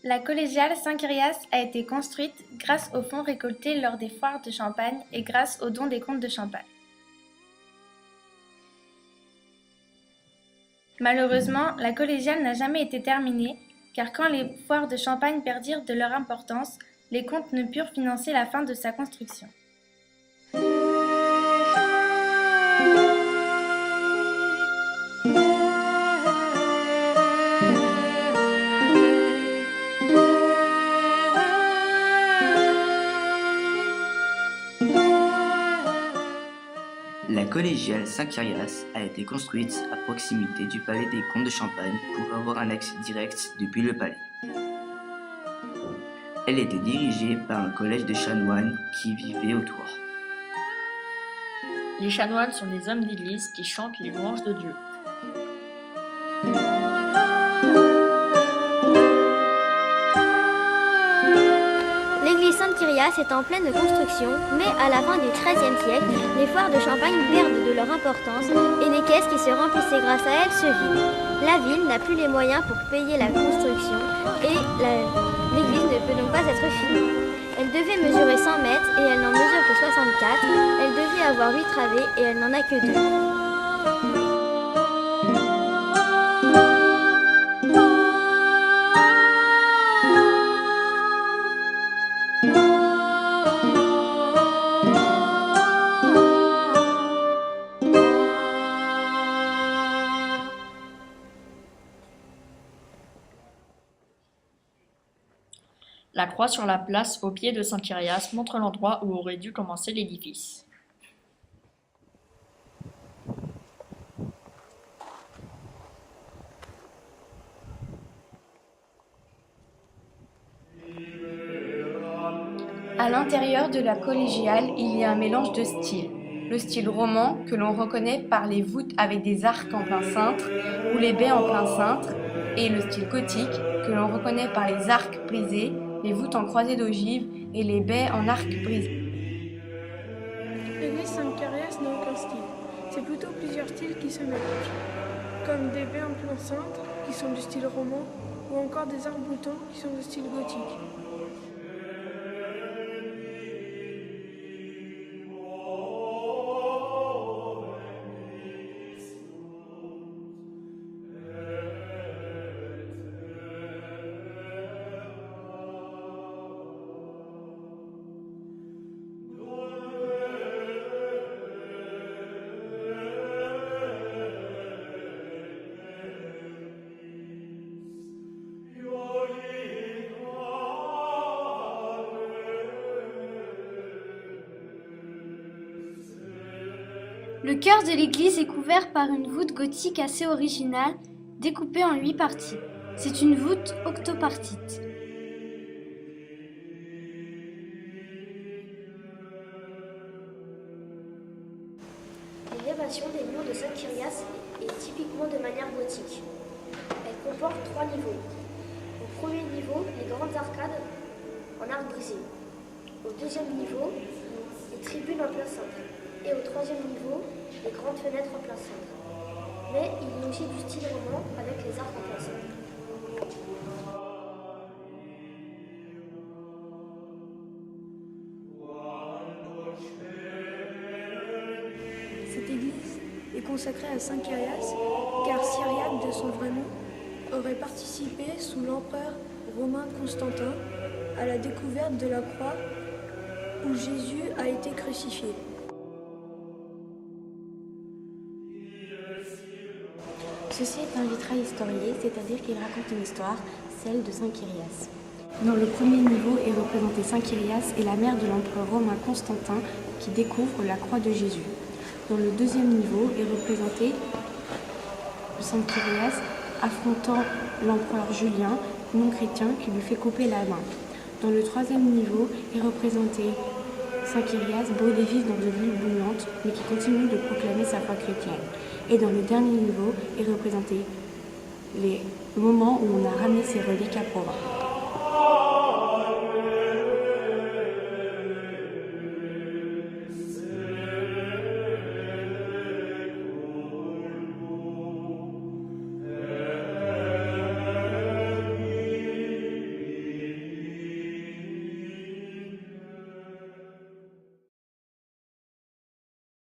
La collégiale Saint-Kyrias a été construite grâce aux fonds récoltés lors des foires de Champagne et grâce aux dons des comtes de Champagne. Malheureusement, la collégiale n'a jamais été terminée, car quand les foires de Champagne perdirent de leur importance, les comtes ne purent financer la fin de sa construction. La collégiale Saint-Kyrias a été construite à proximité du palais des comtes de Champagne pour avoir un accès direct depuis le palais. Elle était dirigée par un collège de chanoines qui vivaient autour. Les chanoines sont des hommes d'église qui chantent les louanges de Dieu. L'église Saint-Kyrias est en pleine construction, mais à la fin du XIIIe siècle, les foires de Champagne perdent de leur importance et les caisses qui se remplissaient grâce à elles se vident. La ville n'a plus les moyens pour payer la construction et l'église ne peut donc pas être finie. Elle devait mesurer 100 mètres et elle n'en mesure que 64. Elle devait avoir 8 travées et elle n'en a que 2. La croix sur la place au pied de Saint-Kyrias montre l'endroit où aurait dû commencer l'édifice. À l'intérieur de la collégiale, il y a un mélange de styles. Le style roman, que l'on reconnaît par les voûtes avec des arcs en plein cintre ou les baies en plein cintre, et le style gothique, que l'on reconnaît par les arcs brisés, les voûtes en croisée d'ogive et les baies en arc brisé. L'église Saint-Kyrias n'a aucun style. C'est plutôt plusieurs styles qui se mélangent, comme des baies en plein cintre, qui sont du style roman, ou encore des arcs-boutants qui sont du style gothique. Le chœur de l'église est couvert par une voûte gothique assez originale, découpée en 8 parties. C'est une voûte octopartite. L'élévation des murs de Saint-Kyrias est typiquement de manière gothique. Elle comporte 3 niveaux. Au premier niveau, les grandes arcades en arc brisé. Au deuxième niveau, les tribunes en plein cintre. Et au troisième niveau, les grandes fenêtres en plein cintre. Mais il y a aussi du style roman avec les arcs en plein cintre. Cette église est consacrée à Saint-Kyrias, car Cyriaque, de son vrai nom, aurait participé sous l'empereur romain Constantin à la découverte de la croix où Jésus a été crucifié. Ceci est un vitrail historié, c'est-à-dire qu'il raconte une histoire, celle de Saint-Kyrias. Dans le premier niveau est représenté Saint-Kyrias et la mère de l'empereur romain Constantin qui découvre la croix de Jésus. Dans le deuxième niveau est représenté Saint-Kyrias affrontant l'empereur Julien, non chrétien, qui lui fait couper la main. Dans le troisième niveau est représenté Saint-Kyrias beau des vivre dans de l'huile bouillante, mais qui continue de proclamer sa foi chrétienne. Et dans le dernier niveau est représenté les moments où on a ramené ses reliques à Provins.